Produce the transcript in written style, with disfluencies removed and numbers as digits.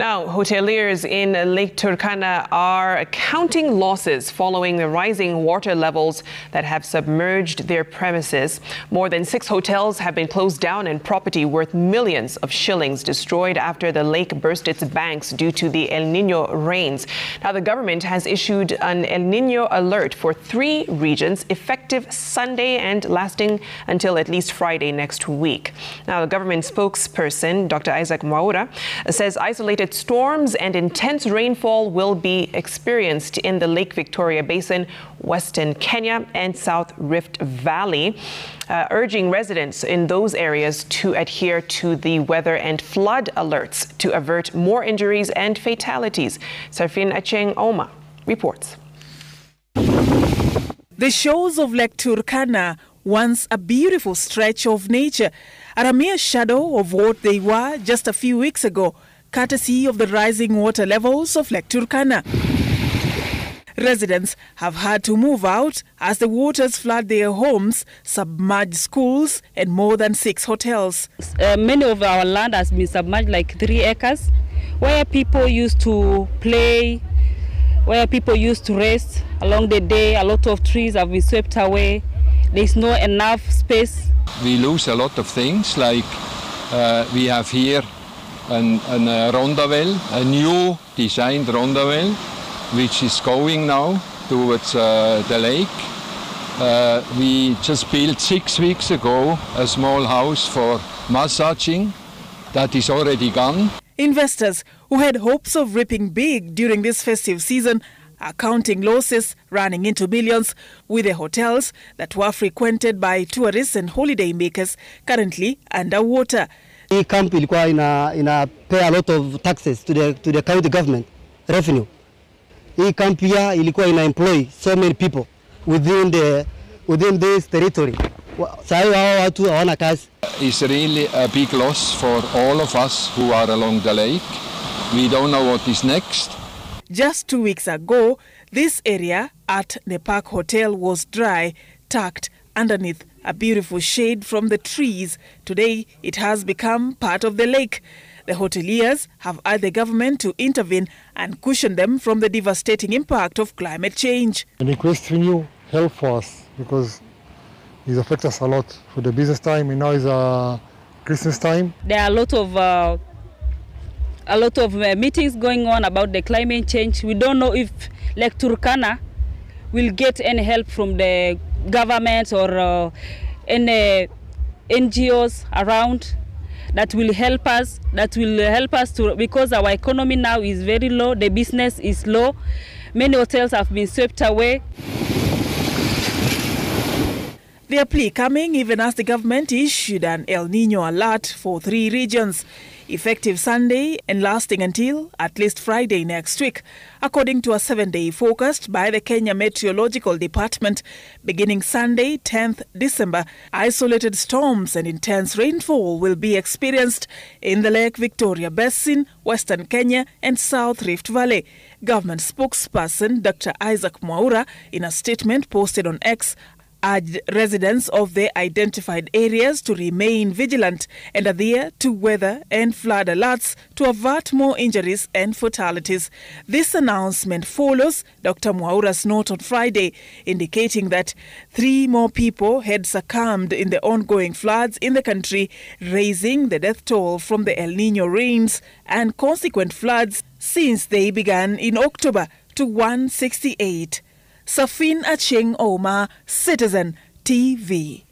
Now, hoteliers in Lake Turkana are counting losses following the rising water levels that have submerged their premises. More than 6 hotels have been closed down and property worth millions of shillings destroyed after the lake burst its banks due to the El Niño rains. Now, the government has issued an El Niño alert for 3 regions effective Sunday and lasting until at least Friday next week. Now, the government spokesperson, Dr. Isaac Mwaura, says isolated storms and intense rainfall will be experienced in the Lake Victoria Basin, Western Kenya and South Rift Valley, urging residents in those areas to adhere to the weather and flood alerts to avert more injuries and fatalities. Sarfin Acheng Oma reports. The shores of Lake Turkana, once a beautiful stretch of nature, are a mere shadow of what they were just a few weeks ago, courtesy of the rising water levels of Lake Turkana. Residents have had to move out as the waters flood their homes, submerge schools and more than 6 hotels. Many of our land has been submerged, like 3 acres, where people used to play, where people used to rest along the day. A lot of trees have been swept away. There's not enough space. We lose a lot of things, like we have here a roundabout, a new designed roundabout, which is going now towards the lake. We just built 6 weeks ago a small house for massaging. That is already gone. Investors who had hopes of reaping big during this festive season are counting losses running into millions, with the hotels that were frequented by tourists and holiday makers currently underwater. Hii camp ilikuwa ina pay a lot of taxes to the county government revenue. Hii camp pia ilikuwa ina employ so many people within this territory. Sasa hao watu hawana kazi. It's really a big loss for all of us who are along the lake. We don't know what is next. Just 2 weeks ago, this area at the Park Hotel was dry, tucked underneath a beautiful shade from the trees. Today, it has become part of the lake. The hoteliers have urged the government to intervene and cushion them from the devastating impact of climate change. And request renew help for us, because it affects us a lot. For the business time, and now is Christmas time. There are a lot of meetings going on about the climate change. We don't know if Lake Turkana will get any help from the government or any NGOs around that will help us. Because our economy now is very low, the business is low. Many hotels have been swept away. Their plea coming even as the government issued an El Niño alert for 3 regions, effective Sunday and lasting until at least Friday next week, according to a 7-day forecast by the Kenya Meteorological Department. Beginning Sunday, 10th December, isolated storms and intense rainfall will be experienced in the Lake Victoria Basin, Western Kenya and South Rift Valley. Government spokesperson Dr. Isaac Mwaura, in a statement posted on X, urged residents of the identified areas to remain vigilant and adhere to weather and flood alerts to avert more injuries and fatalities. This announcement follows Dr. Mwaura's note on Friday, indicating that 3 more people had succumbed in the ongoing floods in the country, raising the death toll from the El Niño rains and consequent floods since they began in October to 168. Sarfin Acheng Oma, Citizen TV.